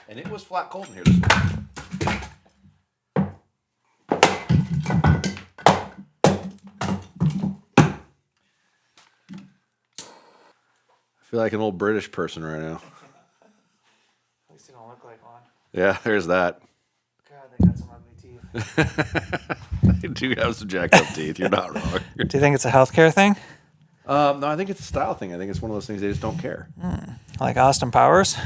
And it was flat cold in here this morning. I feel like an old British person right now. At least you don't look like one. Yeah, there's that. God, they got some ugly teeth. I do have some jacked up teeth. You're not wrong. Do you think it's a healthcare thing? No, I think it's a style thing. I think it's one of those things they just don't care. Like Austin Powers?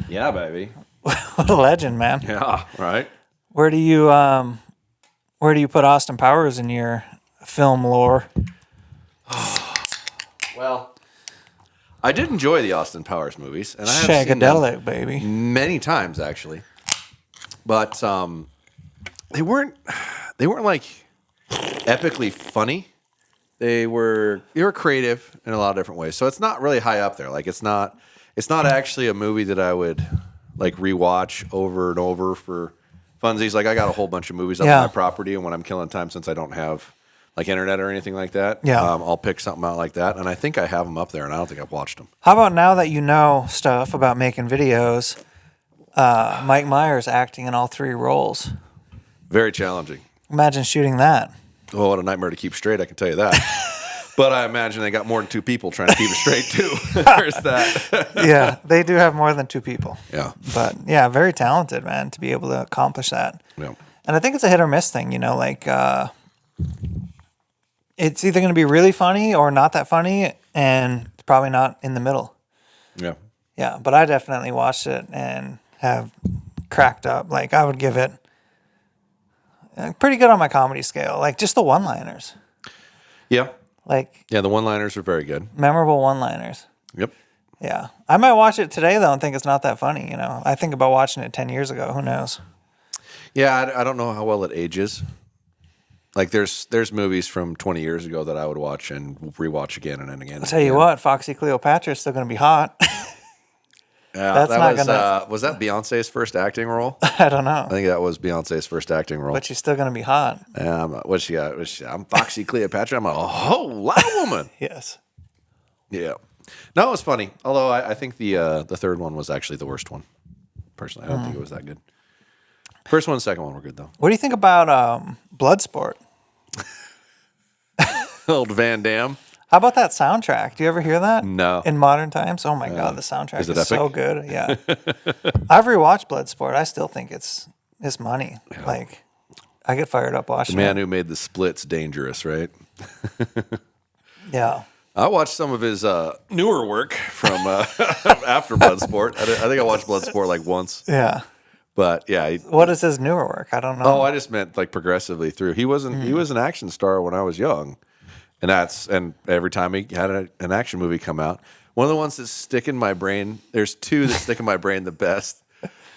Yeah, baby. What a legend, man. Yeah, right. Where do you put Austin Powers in your film lore? Well, I did enjoy the Austin Powers movies, and I have seen them Shagadelic, baby. many times actually. But they weren't like epically funny. They were creative in a lot of different ways. So it's not really high up there. Like it's not actually a movie that I would like rewatch over and over for funsies. Like I got a whole bunch of movies up on my property, and when I'm killing time, since I don't have like internet or anything like that, I'll pick something out like that. And I think I have them up there, and I don't think I've watched them. How about now that you know stuff about making videos, Mike Myers acting in all 3 roles? Very challenging. Imagine shooting that. Oh, what a nightmare to keep straight, I can tell you that. But I imagine they got more than 2 people trying to keep it straight, too. There's that. Yeah, they do have more than 2 people. Yeah. But, yeah, very talented, man, to be able to accomplish that. Yeah. And I think it's a hit or miss thing, you know, like it's either going to be really funny or not that funny, and it's probably not in the middle. Yeah. Yeah, but I definitely watched it and have cracked up. Like, I would give it pretty good on my comedy scale. Like, just the one-liners. Yeah. Like, Yeah, the one-liners are very good. memorable one-liners. Yep. Yeah. I might watch it today, though, and think it's not that funny, you know. I think about watching it 10 years ago. Who knows? Yeah, I don't know how well it ages. Like, there's movies from 20 years ago that I would watch and rewatch again and again. I'll tell you what, Foxy Cleopatra is still going to be hot. Yeah, That's that not was, gonna- was that Beyonce's first acting role? I don't know. I think that was Beyonce's first acting role. But she's still going to be hot. What she got? I'm Foxy Cleopatra. I'm a whole lot of woman. Yes. Yeah. No, it was funny. Although I think the third one was actually the worst one. Personally, I don't think it was that good. First one and second one were good, though. What do you think about Bloodsport? Old Van Damme. How about that soundtrack? Do you ever hear that? No. In modern times? Oh my God, the soundtrack Is is it so epic? good. Yeah. I've rewatched Bloodsport. I still think it's money. Yeah. Like, I get fired up watching The man it. who made the Splits dangerous, right? Yeah. I watched some of his newer work from after Bloodsport. I think I watched Bloodsport like once. Yeah. But yeah. What is his newer work? I don't know. Oh, I just meant like progressively through. He wasn't. He was an action star when I was young, and every time he had an action movie come out, one of the ones that stick in my brain. There's 2 that stick in my brain the best.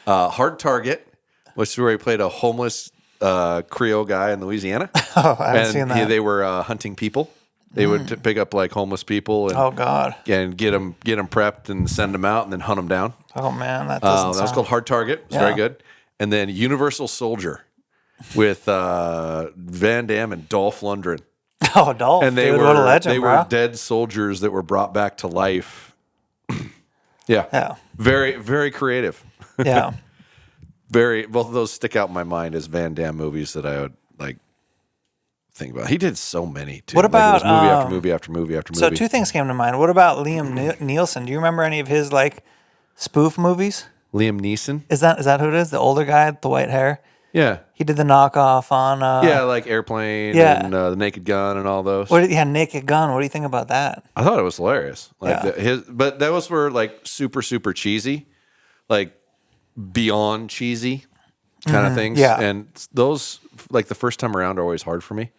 Hard Target, which is where he played a homeless Creole guy in Louisiana. Oh, I haven't seen that. They were hunting people. They would pick up like homeless people and Oh God. and get them prepped and send them out and then hunt them down. Oh man, that doesn't That was sound... called Hard Target. It's very good. And then Universal Soldier with Van Damme and Dolph Lundgren. Oh, Dolph, And they dude, were what a legend, they bro. were dead soldiers that were brought back to life. Yeah. Yeah. Very, very creative. Yeah. Both of those stick out in my mind as Van Damme movies that I would like think about. He did so many too. What about, like, it was movie after movie after movie after movie? So 2 things came to mind. What about Liam Nielsen? Do you remember any of his like spoof movies? Liam Neeson? Is that who it is? The older guy with the white hair? Yeah. He did the knockoff on Yeah, like Airplane yeah. and The Naked Gun and all those. Naked Gun. What do you think about that? I thought it was hilarious. Like Yeah. but those were like super, super cheesy, like beyond cheesy kind of things. Yeah. And those, like the first time around, are always hard for me.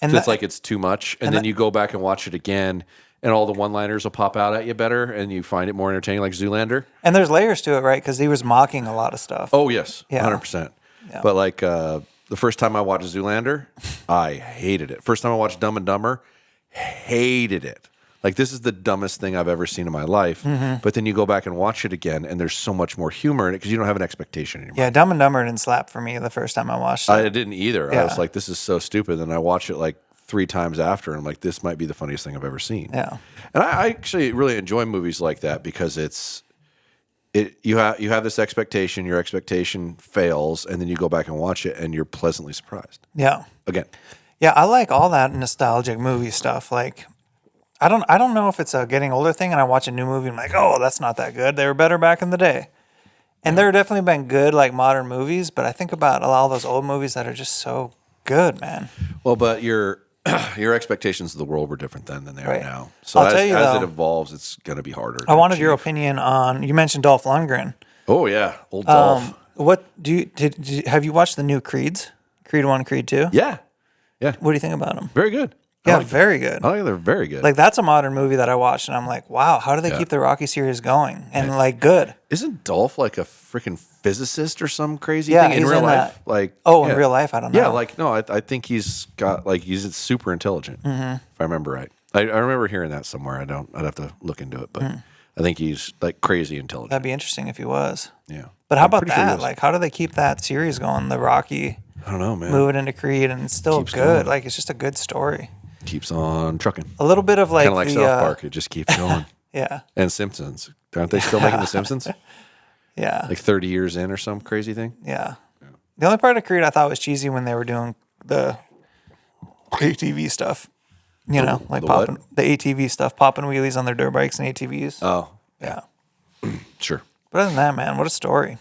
And It's like it's too much. And then you go back and watch it again, and all the one-liners will pop out at you better, and you find it more entertaining, like Zoolander. and there's layers to it, right? Because he was mocking a lot of stuff. Oh, yes. Yeah. 100%. Yeah. But like the first time I watched Zoolander, I hated it. First time I watched Dumb and Dumber, hated it. Like, this is the dumbest thing I've ever seen in my life. But then you go back and watch it again, and there's so much more humor in it because you don't have an expectation anymore. Yeah, Dumb and Dumber didn't slap for me the first time I watched it. I didn't either. Yeah. I was like, this is so stupid. And I watch it like 3 times after, and I'm like, this might be the funniest thing I've ever seen. Yeah. And I actually really enjoy movies like that because it's you have this expectation, your expectation fails, and then you go back and watch it, and you're pleasantly surprised. Yeah. Again, Yeah, I like all that nostalgic movie stuff. Like, I don't know if it's a getting older thing, and I watch a new movie and I'm like, oh, that's not that good. They were better back in the day. And there have definitely been good like modern movies, but I think about a lot of those old movies that are just so good, man. well, but your expectations of the world were different then than they are Right. now. So I'll as, tell you, as though, it evolves, it's going to be harder. I wanted your opinion on. You mentioned Dolph Lundgren. Oh yeah, old Dolph. What do you have you watched the new Creeds? Creed 1, Creed 2? Yeah. What do you think about them? Very good. Yeah, very good. I think they're very good. Like, that's a modern movie that I watched, and I'm like, wow, how do they keep the Rocky series going and like good? Isn't Dolph like a freaking physicist or some crazy Yeah, thing in he's real in life? that. Like, Oh, yeah. in real life, I don't know. Yeah, like no, I think he's got like he's super intelligent. If I remember right, I remember hearing that somewhere. I'd have to look into it, but I think he's like crazy intelligent. That'd be interesting if he was. Yeah, But how I'm about pretty sure he that? is. Like, how do they keep that series going? The Rocky I don't know, man. moving into Creed, and it's still Keeps good. going. Like, it's just a good story. Keeps on trucking. A little bit of like Kind of like the South Park. It just keeps going. yeah, And Simpsons. Aren't they still making The Simpsons? yeah, Like 30 years in or some crazy thing? yeah. The only part of Creed I thought was cheesy when they were doing the ATV stuff. You know, like the what? popping the ATV stuff, popping wheelies on their dirt bikes and ATVs. Oh, Yeah. sure. But other than that, man, what a story.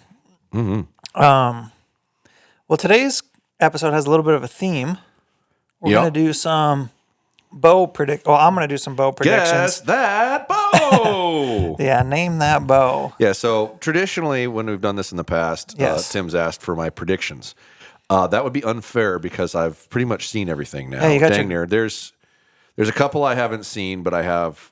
Well, today's episode has a little bit of a theme. We're Yep. gonna do some bow predict. Well, I'm gonna do some bow predictions. Guess that bow! Yeah, name that bow. Yeah, so traditionally, when we've done this in the past, Yes. Tim's asked for my predictions. That would be unfair because I've pretty much seen everything now. Yeah, you got Dang your- near. There's a couple I haven't seen, but I have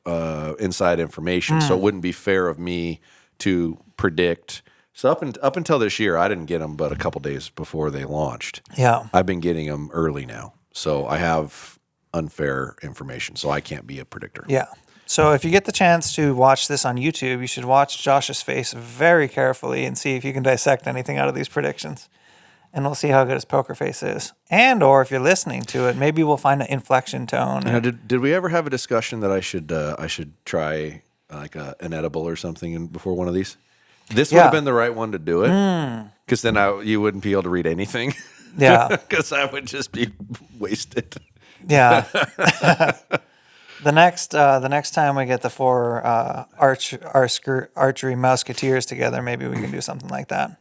inside information, so it wouldn't be fair of me to predict. So up until this year, I didn't get them, but a couple days before they launched. Yeah. I've been getting them early now, so I have unfair information, so I can't be a predictor. Yeah. So if you get the chance to watch this on YouTube, you should watch Josh's face very carefully and see if you can dissect anything out of these predictions. And we'll see how good his poker face is. And or if you're listening to it, maybe we'll find an inflection tone. Now, did we ever have a discussion that I should try like an edible or something before one of these? This would Yeah. have been the right one to do it, because then you wouldn't be able to read anything. Yeah. Because I would just be wasted. Yeah. The next time we get the four archery musketeers together, maybe we can do something like that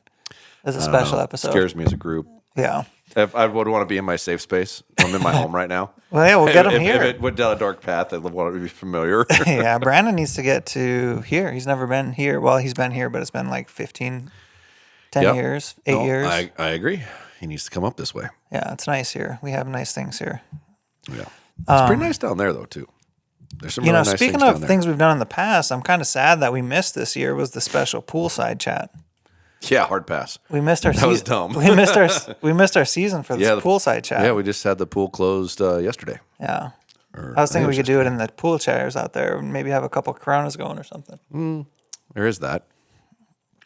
as a special episode. Scares me as a group. Yeah. If I would want to be in my safe space. I'm in my home right now. Well, yeah, we'll get him if here. If it went down a dark path, I'd want to be familiar. Yeah, Brandon needs to get to here. He's never been here. Well, he's been here, but it's been like 10 Yep. years, 8 No, years. I agree. He needs to come up this way. Yeah, it's nice here. We have nice things here. Yeah, it's pretty nice down there though too. There's some You know, really nice speaking things down of there. things we've done in the past, I'm kind of sad that we missed this year was the special poolside chat. Yeah, hard pass. We missed our That was dumb. we missed our season for this Yeah, poolside chat. Yeah, we just had the pool closed yesterday. Yeah. Or I was thinking it we could do it in the pool chairs out there and maybe have a couple Coronas going or something. There is that.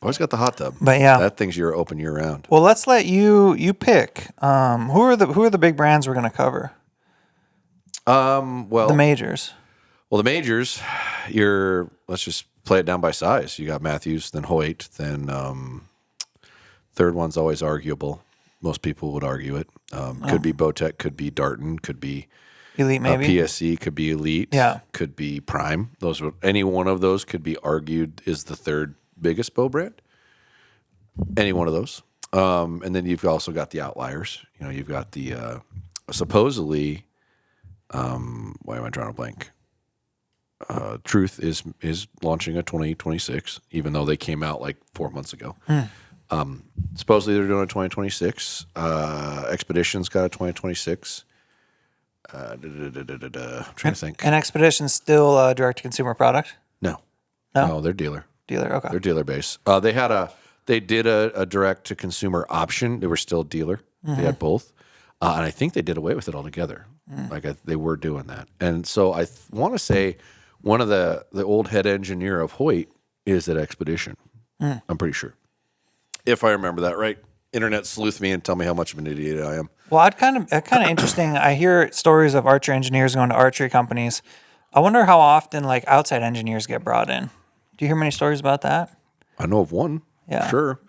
Always got the hot tub. But yeah. That thing's open year round. Well, let's let you pick. Who are the big brands we're going to cover? Well, The majors. the majors. Let's just play it down by size. You got Matthews, then Hoyt, then third one's always arguable. Most people would argue it. Could be Bowtech, could be Darton, could be Elite maybe. PSC, could be Elite. Yeah. Could be Prime. Any one of those could be argued is the third biggest bow brand. Any one of those. And then you've also got the outliers. You know, you've got the supposedly. Why am I drawing a blank? Truth is launching a 2026, even though they came out like 4 months ago. Supposedly they're doing a 2026. Expedition's got a 2026. I'm trying to think. And Expedition's still a direct-to-consumer product? No, they're dealer. Dealer, okay. They're dealer base. They did a direct to consumer option. They were still dealer. They had both, and I think they did away with it altogether. They were doing that, and so I want to say one of the old head engineer of Hoyt is at Expedition. I'm pretty sure, if I remember that right. Internet sleuth me and tell me how much of an idiot I am. Well, it's kind of interesting. I hear stories of archer engineers going to archery companies. I wonder how often like outside engineers get brought in. Do you hear many stories about that? I know of one. Yeah. Sure.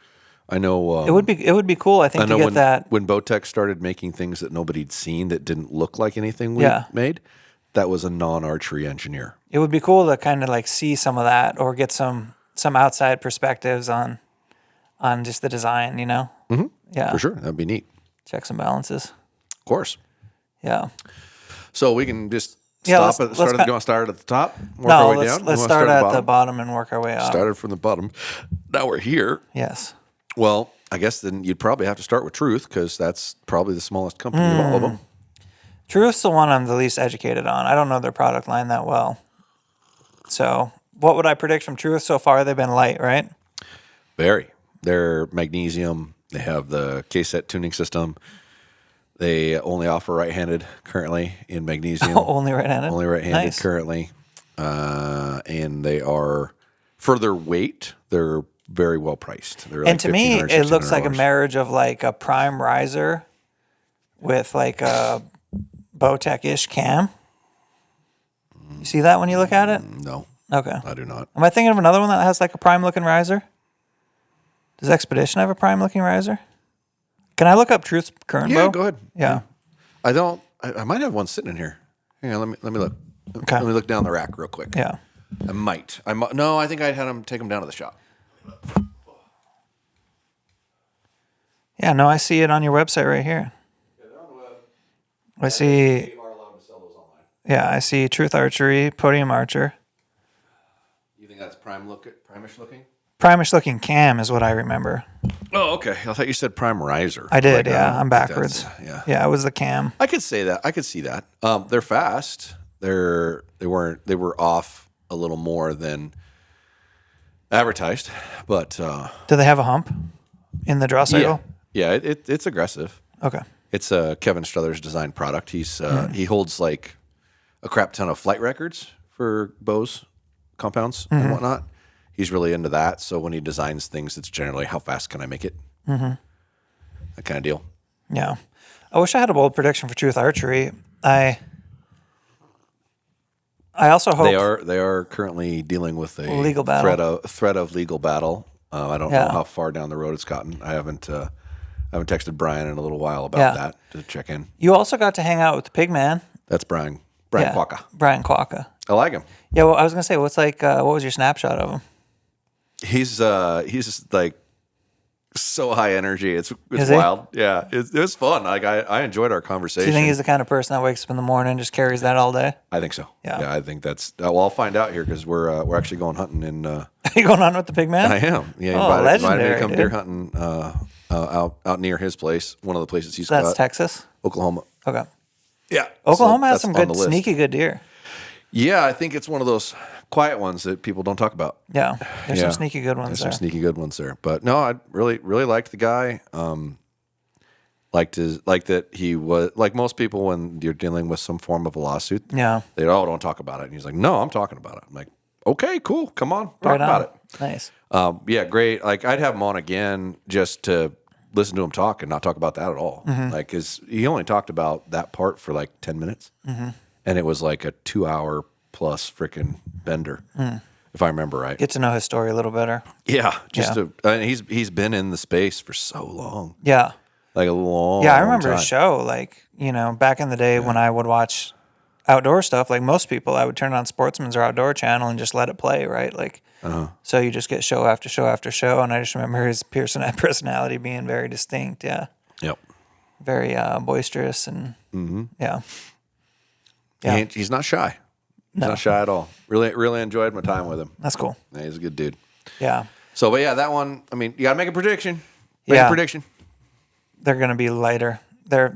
I know. It would be cool, I think, I know to get that. when Bowtech started making things that nobody'd seen that didn't look like anything we Yeah. made, that was a non-archery engineer. It would be cool to kind of like see some of that or get some outside perspectives on just the design, you know? Mm-hmm. Yeah. For sure. That'd be neat. Checks and balances. Of course. Yeah. So we can just Yeah, stop at the start. Do you want to start at the top? Work No, our way down? let's You wanna start at the bottom? bottom and work our way up. Started from the bottom. Now we're here. Yes. Well, I guess then you'd probably have to start with Truth because that's probably the smallest company of all of them. Truth's the one I'm the least educated on. I don't know their product line that well. So what would I predict from Truth so far? They've been light, right? Very. They're magnesium. They have the K-set tuning system. They only offer right-handed currently in magnesium. Only right-handed? Only right-handed Nice. currently. And they are, for their weight, they're very well priced. They're And to me, $1,500, it looks like a $1,600. marriage of like a prime riser with like a Bowtech-ish cam. You see that when you look at it? No, Okay. I do not. Am I thinking of another one that has like a prime-looking riser? Does Expedition have a prime-looking riser? Can I look up Truth's current bow? Yeah, go ahead. Yeah. I don't. I might have one sitting in here. Hang on, let me look. Okay. Let me look down the rack real quick. Yeah. I might. No, I think I'd had them take them down to the shop. Yeah, no, I see it on your website right here. Yeah, they're on the web. I see, They are allowed to sell those online. yeah, I see Truth Archery, Podium Archer. You think that's prime-ish looking? Prime-ish looking cam is what I remember. Oh, okay. I thought you said prime riser. I did, Like, yeah. I'm think backwards. yeah. Yeah, it was the cam. I could say that. I could see that. They're fast. They were off a little more than advertised, but Do they have a hump in the draw cycle? yeah, it's aggressive. Okay. It's a Kevin Struthers design product. He holds like a crap ton of flight records for bows, compounds, and whatnot. He's really into that. So when he designs things, it's generally how fast can I make it? That kind of deal. Yeah. I wish I had a bold prediction for Truth Archery. I also hope They are currently dealing with a Legal battle. threat of legal battle. I don't Yeah. know how far down the road it's gotten. I haven't texted Brian in a little while about Yeah. that to check in. you also got to hang out with the pig man. That's Brian Yeah. Quacka. Brian Quacka. I like him. Yeah, well, I was gonna say, what was your snapshot of him? He's like so high energy. It's Is he? wild. Yeah, it was fun. Like I enjoyed our conversation. Do you think he's the kind of person that wakes up in the morning and just carries that all day? I think so. Yeah. I think that's. Well, I'll find out here because we're actually going hunting in. Are you going on with the pig man? I am. Yeah, he Oh, invited me to legendary, come dude. deer hunting out near his place. One of the places he's So that's got. Texas. Oklahoma. Okay. Yeah, Oklahoma so has some that's on good, the list. sneaky good deer. Yeah, I think it's one of those quiet ones that people don't talk about. Yeah, there's Yeah. some sneaky good ones There's there. some sneaky good ones there. But no, I really liked the guy. Like that he was like most people when you're dealing with some form of a lawsuit. Yeah, They don't talk about it. And he's like, no, I'm talking about it. I'm like, okay, cool, come on, talk right on. about it. Nice. Yeah, great. Like I'd have him on again just to listen to him talk and not talk about that at all. Like, cause he only talked about that part for like 10 minutes, and it was like a 2-hour plus freaking bender, if I remember right. Get to know his story a little better. Yeah, Yeah. and he's been in the space for so long, Yeah, like a long. yeah. I remember time. his show. Like, back in the day when I would watch outdoor stuff, like most people, I would turn on Sportsman's or Outdoor Channel and just let it play, right? Like, so you just get show after show after show, and I just remember his personality being very distinct. Yeah, Yep. very boisterous and yeah. Yeah. He's not shy. He's not shy at all. Really enjoyed my time with him. That's cool. Yeah, he's a good dude. Yeah, So, but yeah, that one. I mean, you gotta make a prediction. Make Yeah. a prediction. they're going to be lighter. They're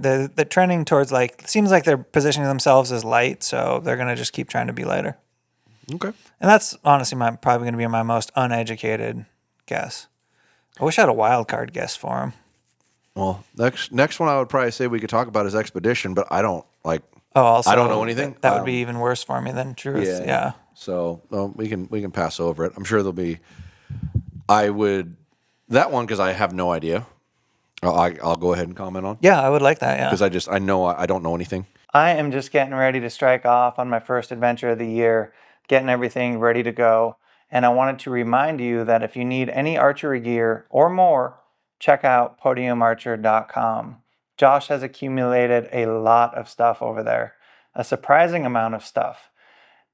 trending towards seems like they're positioning themselves as light, so they're going to just keep trying to be lighter. Okay. And that's honestly probably going to be my most uneducated guess. I wish I had a wild card guess for him. Well, next one I would probably say we could talk about is Expedition, but I don't like. Oh, also, I don't know anything. That would be even worse for me than Truth. Yeah. So we can pass over it. I'm sure there'll be. I would that one because I have no idea. I'll go ahead and comment on Yeah, I would like that. Yeah. because I know I don't know anything. I am just getting ready to strike off on my first adventure of the year, getting everything ready to go. And I wanted to remind you that if you need any archery gear or more, check out podiumarcher.com. Josh has accumulated a lot of stuff over there, a surprising amount of stuff.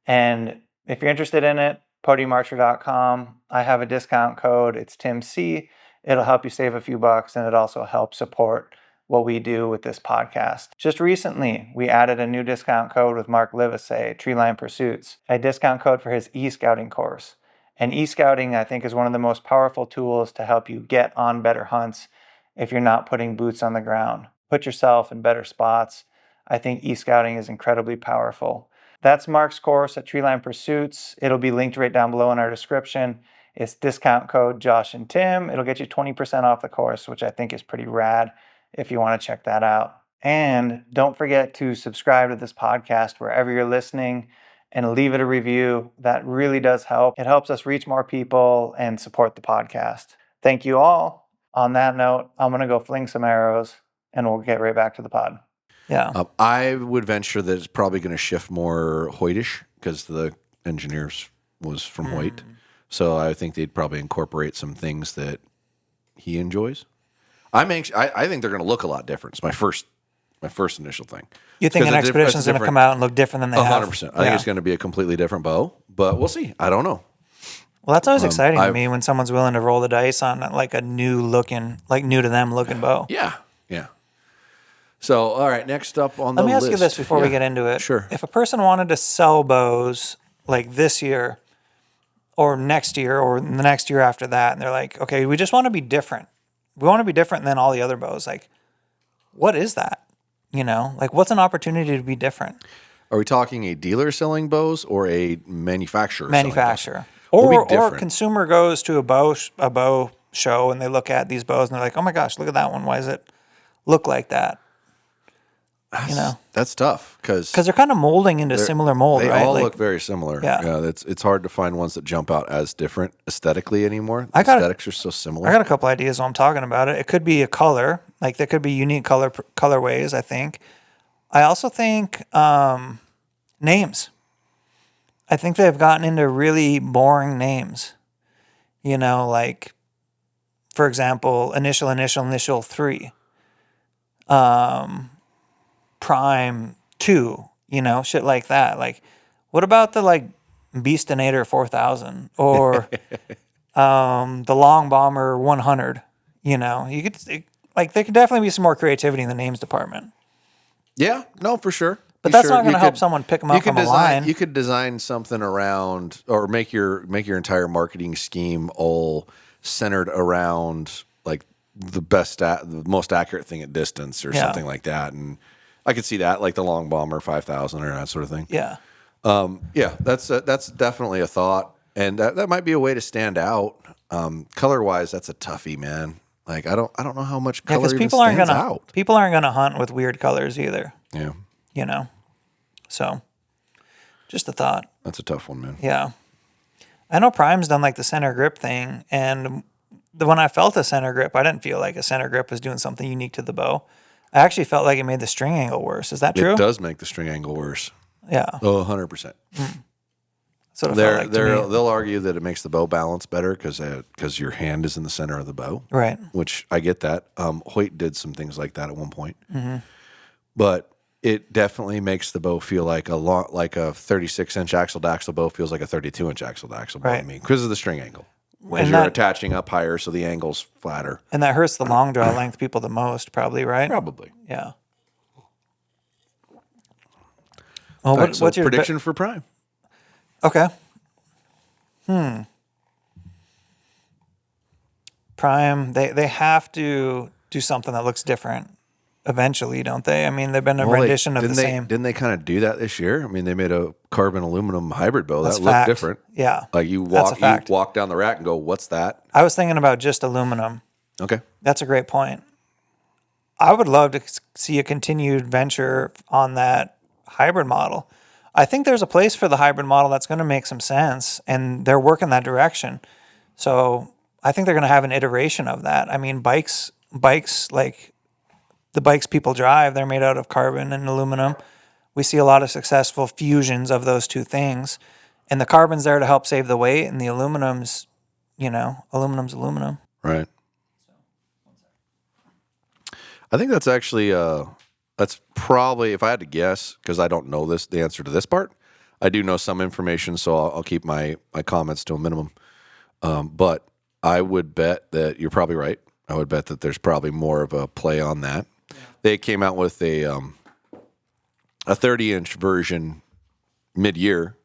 And if you're interested in it, podiumarcher.com. I have a discount code. It's TimC. It'll help you save a few bucks, and it also helps support what we do with this podcast. Just recently, we added a new discount code with Mark Livesay, Treeline Pursuits, a discount code for his e-scouting course. And e-scouting, I think, is one of the most powerful tools to help you get on better hunts if you're not putting boots on the ground. Put yourself in better spots. I think e-scouting is incredibly powerful. That's Mark's course at Treeline Pursuits. It'll be linked right down below in our description. It's discount code Josh and Tim. It'll get you 20% off the course, which I think is pretty rad if you want to check that out. And don't forget to subscribe to this podcast wherever you're listening and leave it a review. That really does help. It helps us reach more people and support the podcast. Thank you all. On that note, I'm going to go fling some arrows and we'll get right back to the pod. Yeah. I would venture that it's probably going to shift more Hoytish because the engineers was from Hoyt. So I think they'd probably incorporate some things that he enjoys. I think they're going to look a lot different. It's my first initial thing. You think an expedition's going to come out and look different than they have? 100%. I think it's going to be a completely different bow, but we'll see. I don't know. Well, that's always exciting to me when someone's willing to roll the dice on like a new to them looking bow. Yeah. So, all right, next up on the list. Let me ask you this before we get into it. Sure. If a person wanted to sell bows like this year or next year or the next year after that, and they're like, okay, we just want to be different. We want to be different than all the other bows. Like, what is that? Like what's an opportunity to be different? Are we talking a dealer selling bows or a manufacturer? Or consumer goes to a bow show and they look at these bows and they're like, oh my gosh, look at that one. Why does it look like that? That's tough because they're kind of molding into similar mold, they right? They all look very similar. Yeah, it's hard to find ones that jump out as different aesthetically anymore. Aesthetics are so similar. I got a couple ideas while I'm talking about it. It could be a color, like there could be unique colorways. I think. I also think names. I think they've gotten into really boring names. Like for example, initial 3. Prime 2, shit like that. Like, what about the Beastinator 4000 or the Long Bomber 100? You could there could definitely be some more creativity in the names department. Yeah, no, for sure. But that's not going to help someone pick them up from a line. You could design something around, or make your entire marketing scheme all centered around like the most accurate thing at distance or something like that, and I could see that, like the Long Bomber 5000 or that sort of thing. Yeah. That's definitely a thought, and that might be a way to stand out. Color wise, that's a toughie, man. Like I don't know how much color even stands out. People aren't gonna hunt with weird colors either. Yeah. So just a thought. That's a tough one, man. Yeah. I know Prime's done like the center grip thing, and when I felt a center grip, I didn't feel like a center grip was doing something unique to the bow. I actually felt like it made the string angle worse. Is that true? It does make the string angle worse. Yeah. Oh, 100%. That's what it felt like to me. They'll argue that it makes the bow balance better because your hand is in the center of the bow. Right. Which I get that. Hoyt did some things like that at one point. Mm-hmm. But it definitely makes the bow feel like a 36-inch axle-to-axle bow feels like a 32-inch axle-to-axle bow to me because of the string angle. Because you're attaching up higher, so the angle's flatter. And that hurts the long draw length people the most, probably, right? Probably. Yeah. Well, what's your prediction for Prime? Okay. Prime, they have to do something that looks different eventually, don't they? I mean, they've been a rendition of the same. Didn't they kind of do that this year? I mean, they made a carbon aluminum hybrid bow that looked fact. different. Yeah. Like you walk down the rack and go, what's that? I was thinking about just aluminum. Okay. That's a great point. I would love to see a continued venture on that hybrid model. I think there's a place for the hybrid model that's going to make some sense, and they're working that direction. So I think they're going to have an iteration of that. I mean, bikes like the bikes people drive, they're made out of carbon and aluminum. We see a lot of successful fusions of those two things. And the carbon's there to help save the weight, and the aluminum's, aluminum's aluminum. Right. I think that's actually that's probably, if I had to guess, because I don't know the answer to this part. I do know some information, so I'll keep my comments to a minimum. But I would bet that you're probably right. I would bet that there's probably more of a play on that. Yeah. They came out with a 30-inch version mid-year.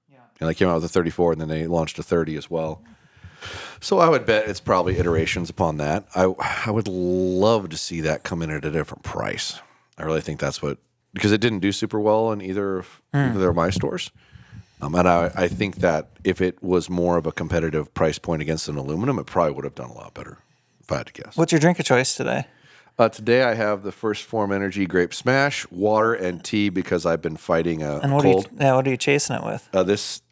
Yeah. And they came out with a 34, and then they launched a 30 as well. So I would bet it's probably iterations upon that. I would love to see that come in at a different price. I really think that's because it didn't do super well in either of my stores. And I think that if it was more of a competitive price point against an aluminum, it probably would have done a lot better, if I had to guess. What's your drink of choice today? Today I have the First Form Energy Grape Smash, water, and tea because I've been fighting a cold. What are you chasing it with? This?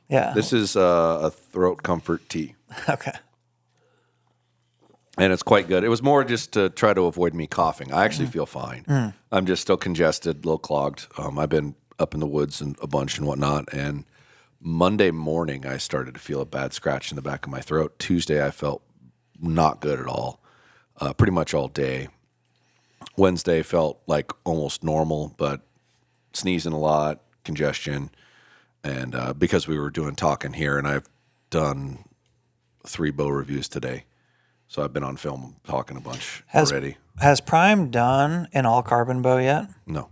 Yeah. This is a throat comfort tea. Okay. And it's quite good. It was more just to try to avoid me coughing. I actually feel fine. I'm just still congested, a little clogged. I've been up in the woods and a bunch and whatnot. And Monday morning, I started to feel a bad scratch in the back of my throat. Tuesday, I felt not good at all, pretty much all day. Wednesday felt like almost normal, but sneezing a lot, congestion. And because we were doing talking here, and I've done 3 bow reviews today. So I've been on film talking a bunch already. Has Prime done an all-carbon bow yet? No.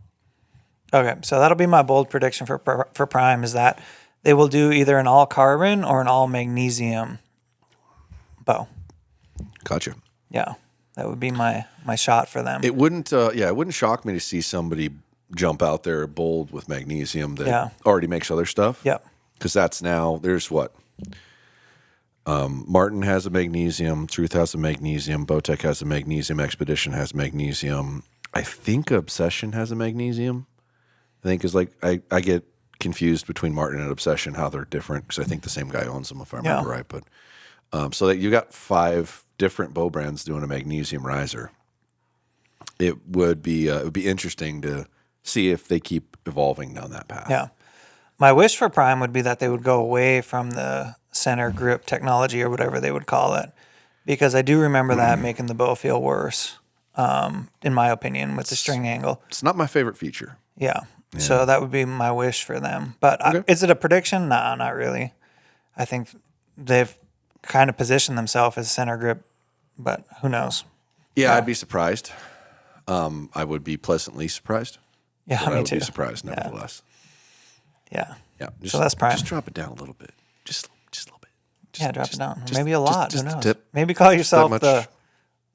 Okay, so that'll be my bold prediction for Prime is that they will do either an all-carbon or an all-magnesium bow. Gotcha. Yeah, that would be my shot for them. It wouldn't shock me to see somebody jump out there bold with magnesium that already makes other stuff. Yep. Because there's what? Martin has a magnesium, Truth has a magnesium, Bowtech has a magnesium, Expedition has magnesium. I think Obsession has a magnesium. I think I get confused between Martin and Obsession, how they're different, because I think the same guy owns them, if I remember right. But so that you got 5 different bow brands doing a magnesium riser. It would be interesting to see if they keep evolving down that path. Yeah. My wish for Prime would be that they would go away from the center grip technology or whatever they would call it, because I do remember that making the bow feel worse, in my opinion, with the string angle. It's not my favorite feature. Yeah. So that would be my wish for them. But is it a prediction? No, not really. I think they've kind of positioned themselves as center grip, but who knows? Yeah, I'd be surprised. I would be pleasantly surprised. Yeah, me I would too. be surprised, nevertheless. Yeah. Yeah. So that's Prime. Just drop it down a little bit. Just a little bit. Drop it down. Maybe a lot. Just who knows? Tip. Maybe call yourself the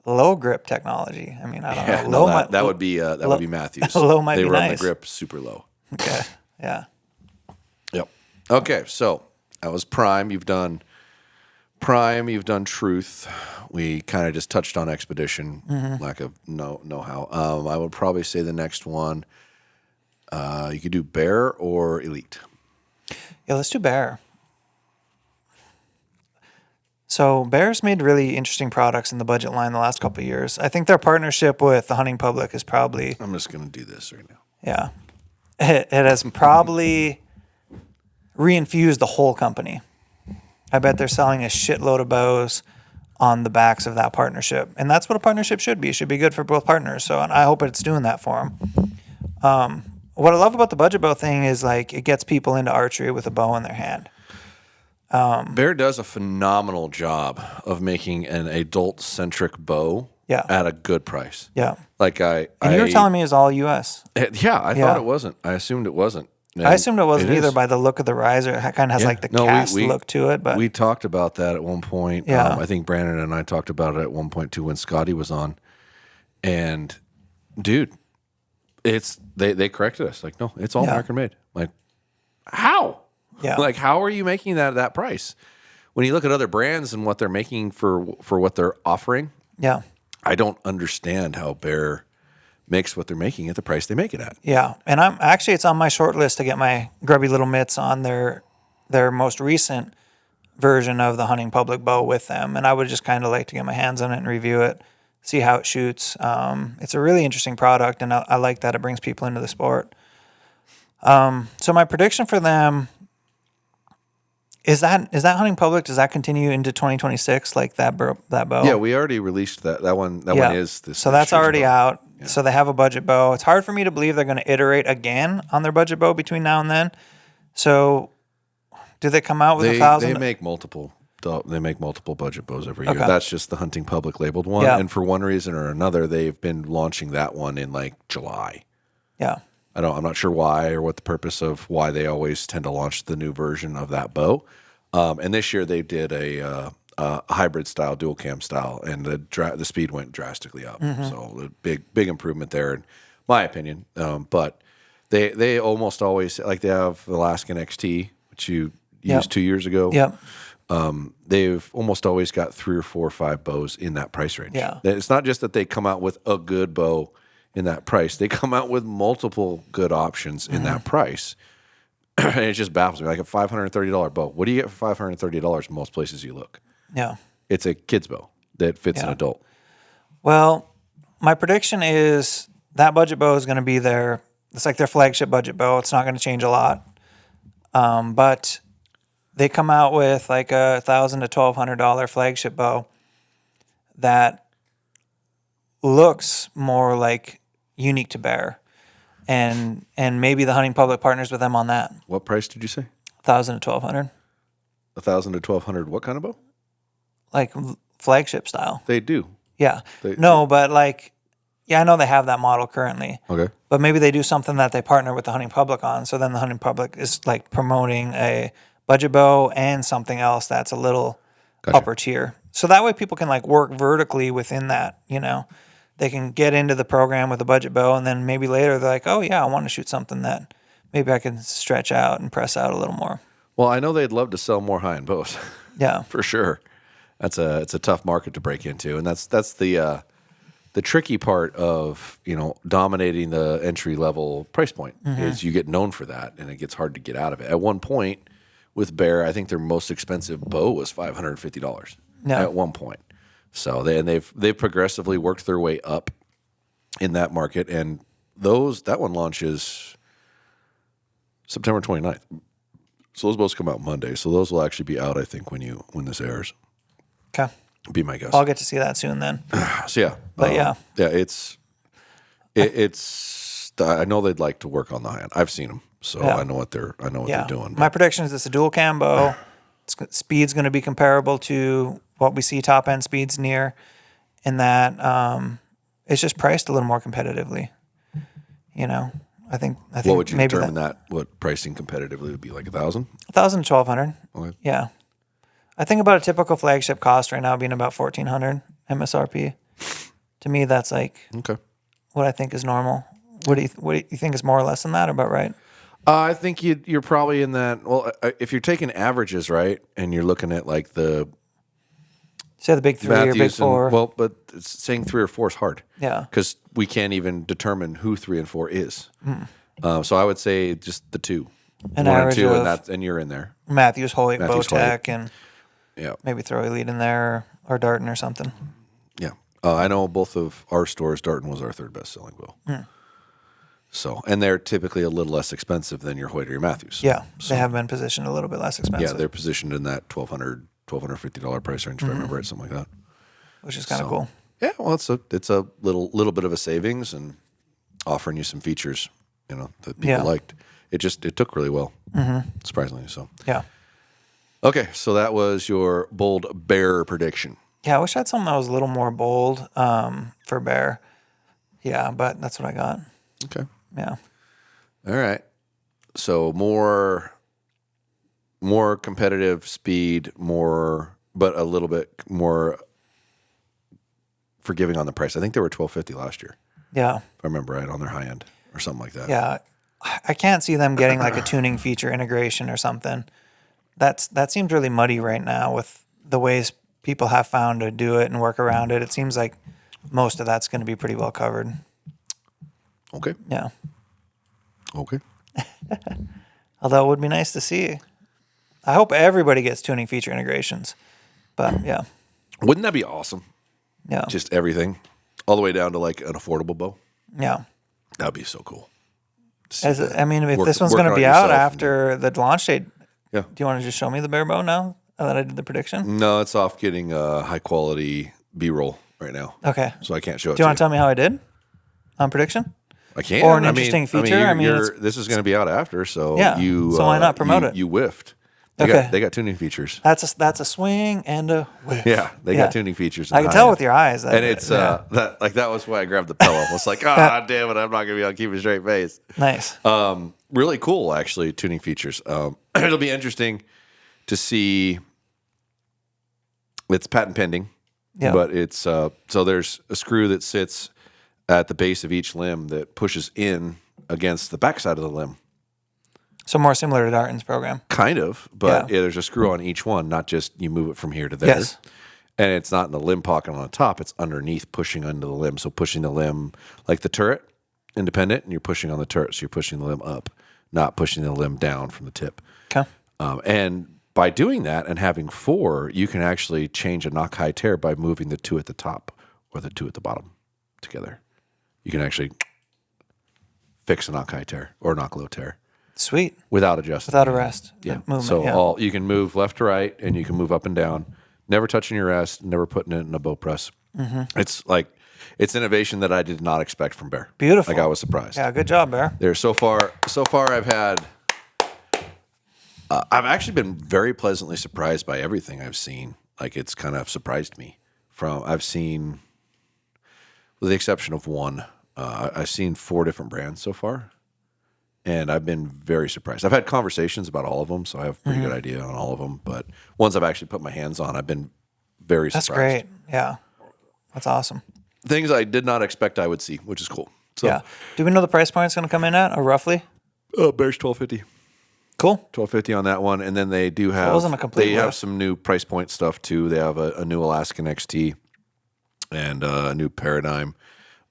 low grip technology. I mean, I don't know. That would be Matthews. Low might they be run nice. the grip super low. Okay. Yeah. Yep. Okay, so that was Prime. You've done Prime. You've done Truth. We kind of just touched on Expedition, lack of know-how. I would probably say the next one, you could do Bear or Elite. Yeah, let's do Bear. So Bear's made really interesting products in the budget line the last couple of years. I think their partnership with the hunting public is probably... I'm just going to do this right now. Yeah. It has probably reinfused the whole company. I bet they're selling a shitload of bows on the backs of that partnership. And that's what a partnership should be. It should be good for both partners. So, and I hope it's doing that for them. What I love about the budget bow thing is it gets people into archery with a bow in their hand. Bear does a phenomenal job of making an adult-centric bow at a good price. Yeah. And you were telling me it's all U.S. Yeah, I thought it wasn't. I assumed it wasn't. And I assumed it wasn't either by the look of the riser. It kind of has the cast look to it. But we talked about that at one point. Yeah. I think Brandon and I talked about it at one point too when Scotty was on. And dude, they corrected us. No, it's all American made. How? Yeah. How are you making that at that price? When you look at other brands and what they're making for what they're offering, I don't understand how Bear makes what they're making at the price they make it at. Yeah, and it's on my short list to get my grubby little mitts on their most recent version of the hunting public bow with them, and I would just kind of like to get my hands on it and review it, see how it shoots. It's a really interesting product, and I like that it brings people into the sport. So my prediction for them Is that hunting public? Does that continue into 2026? Like that bow? Yeah, we already released that. That one is this. So this that's year's already bow. out. Yeah. So they have a budget bow. It's hard for me to believe they're going to iterate again on their budget bow between now and then. So do they come out with 1,000? They make multiple. They make multiple budget bows every year. Okay. That's just the hunting public labeled one. Yeah. And for one reason or another, they've been launching that one in like July. Yeah. I'm not sure why or what the purpose of why they always tend to launch the new version of that bow. And this year they did a hybrid style, dual cam style, and the speed went drastically up. So a big improvement there, in my opinion. But they almost always, like, they have the Alaskan XT, which you used 2 years ago. Yep. They've almost always got 3 or 4 or 5 bows in that price range. Yeah. It's not just that they come out with a good bow in that price. They come out with multiple good options in that price. And it just baffles me. Like a $530 bow. What do you get for $530 in most places you look? Yeah. It's a kid's bow that fits an adult. Well, my prediction is that budget bow is going to be it's like their flagship budget bow. It's not going to change a lot. But they come out with like a $1,000 to $1,200 flagship bow that looks more like unique to bear, and maybe the hunting public partners with them on that. What price did you say? $1,000 to $1,200, $1,000 to $1,200. What kind of bow? like flagship style. They do. Yeah. But like, yeah, I know they have that model currently. Okay. But maybe they do something that they partner with the hunting public on. So then the hunting public is like promoting a budget bow and something else that's a little upper tier. So that way people can like work vertically within that, They can get into the program with a budget bow, and then maybe later they're like, oh yeah, I want to shoot something that maybe I can stretch out and press out a little more. Well, I know they'd love to sell more high-end bows. Yeah. For sure. It's a tough market to break into, and that's the tricky part of dominating the entry level price point is you get known for that, and it gets hard to get out of it. At one point with Bear, I think their most expensive bow was $550 at one point. So they've progressively worked their way up in that market, and that one launches September 29th. So those bows come out Monday. So those will actually be out, I think, when this airs. Okay. Be my guess. I'll get to see that soon then. So yeah, But it's. I know they'd like to work on the high end. I've seen them, so I know what they're doing. My prediction is it's a dual cam bow. Speed's going to be comparable to what we see top end speeds near, in that it's just priced a little more competitively. I think. What would you maybe determine that? What pricing competitively would be, like 1,000? 1,000 to 1,200. Okay. Yeah. I think about a typical flagship cost right now being about 1,400 MSRP. To me, that's like what I think is normal. What do you think is more or less than that? About right? I think you're probably in that. Well, if you're taking averages, right, and you're looking at like the say the big 3 or big 4. But saying 3 or 4 is hard. Yeah. Because we can't even determine who 3 and 4 is. So I would say just the 2, An 1 average and 2, of and you're in there. Matthews, Hoyt, Matthews, Bowtech, and Yeah. maybe throw Elite in there or Darton or something. Yeah. I know both of our stores, Darton was our 3rd best selling bow. So, and they're typically a little less expensive than your Hoyt or your Matthews. Yeah. They have been positioned a little bit less expensive. Yeah, they're positioned in that $1,200, $1,250 price range, if I remember it, something like that. Which is kind of cool. Yeah, well, it's a little bit of a savings and offering you some features, that people liked. It took really well, surprisingly. So yeah. Okay, so that was your bold Bear prediction. Yeah, I wish I had something that was a little more bold for Bear. Yeah, but that's what I got. Okay. Yeah. All right. So more competitive speed, but a little bit more forgiving on the price. I think they were $1,250 last year. Yeah. If I remember right, on their high end or something like that. Yeah. I can't see them getting like a tuning feature integration or something. That seems really muddy right now with the ways people have found to do it and work around it. It seems like most of that's going to be pretty well covered. Okay. Yeah. Okay. Although it would be nice to see. I hope everybody gets tuning feature integrations. But yeah. Wouldn't that be awesome? Yeah. Just everything, all the way down to like an affordable bow. Yeah. That'd be so cool. If this one's going to be out after the launch date Yeah. Do you want to just show me the bare bow now that I did the prediction? No, it's off getting high quality B-roll right now. Okay. So I can't show it Do you to want to tell me how I did on prediction? I can. Or an interesting feature? I mean, this is going to be out after, so Yeah, so why not promote it? You whiffed. Okay. They got tuning features. That's a swing and a whiff. Yeah, they got tuning features. I can tell with your eyes. And it's that was why I grabbed the pillow. I was like, damn it, I'm not going to be able to keep a straight face. Nice. Really cool, actually, tuning features. It'll be interesting to see. It's patent pending, but it's so there's a screw that sits at the base of each limb that pushes in against the backside of the limb. So more similar to Darton's program. Kind of, but there's a screw on each one, not just you move it from here to there. Yes. And it's not in the limb pocket on the top, it's underneath pushing under the limb. So pushing the limb like the turret, independent, and you're pushing on the turret. So you're pushing the limb up, not pushing the limb down from the tip. Okay. And by doing that and having 4, you can actually change a knock high tear by moving the 2 at the top or the 2 at the bottom together. You can actually fix a knock high tear or knock low tear. Sweet. Without adjusting. Without a rest. Yeah. Movement, So you can move left to right and you can move up and down, never touching your rest, never putting it in a bow press. Mm-hmm. It's innovation that I did not expect from Bear. Beautiful. Like I was surprised. Yeah, good job, Bear. There so far I've actually been very pleasantly surprised by everything I've seen. Like it's kind of surprised me. I've seen, with the exception of one, I've seen 4 different brands so far, and I've been very surprised. I've had conversations about all of them, so I have a pretty good idea on all of them. But ones I've actually put my hands on, I've been very surprised. That's great. Yeah, that's awesome. Things I did not expect I would see, which is cool. So, yeah. Do we know the price point it's going to come in at, or roughly? Bear's $12.50. Cool. $12.50 on that one, and then they do have wasn't a complete have whiff. some new price point stuff too. They have a new Alaskan XT and a new Paradigm.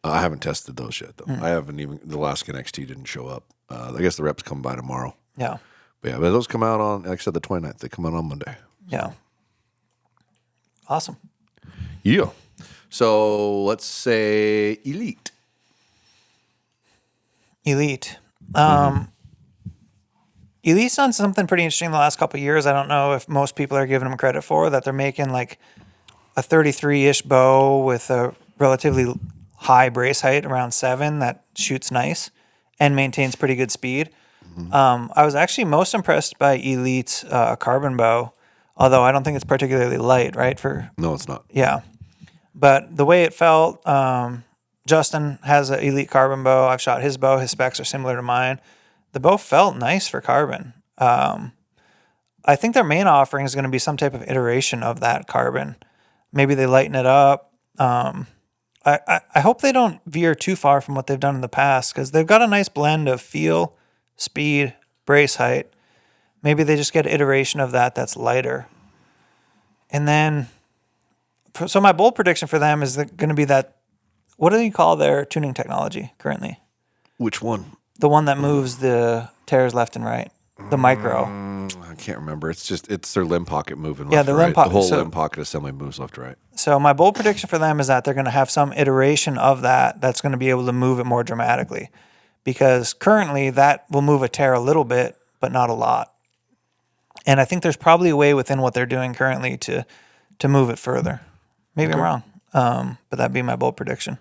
I haven't tested those yet though. I haven't even the Alaskan XT didn't show up. I guess the reps come by tomorrow. Yeah. But those come out on, like I said, the 29th. They come out on Monday. Yeah. Awesome. Yeah. So let's say Elite. Elite's done something pretty interesting the last couple of years. I don't know if most people are giving them credit for that. They're making like a 33-ish bow with a relatively high brace height, around 7, that shoots nice and maintains pretty good speed. I was actually most impressed by Elite's carbon bow, although I don't think it's particularly light, right? No, it's not. Yeah. But the way it felt, Justin has an Elite carbon bow. I've shot his bow. His specs are similar to mine. The bow felt nice for carbon. I think their main offering is going to be some type of iteration of that carbon. Maybe they lighten it up. I hope they don't veer too far from what they've done in the past, because they've got a nice blend of feel, speed, brace height. Maybe they just get an iteration of that that's lighter. And then, so my bold prediction for them is going to be that, what do you call their tuning technology currently? Which one? The one that moves the tears left and right, the micro. I can't remember. It's their limb pocket moving left Yeah, the to limb right. pocket. The whole So- limb pocket assembly moves left to right. So my bold prediction for them is that they're going to have some iteration of that that's going to be able to move it more dramatically, because currently that will move a tear a little bit, but not a lot. And I think there's probably a way within what they're doing currently to move it further. Maybe I'm wrong, but that'd be my bold prediction.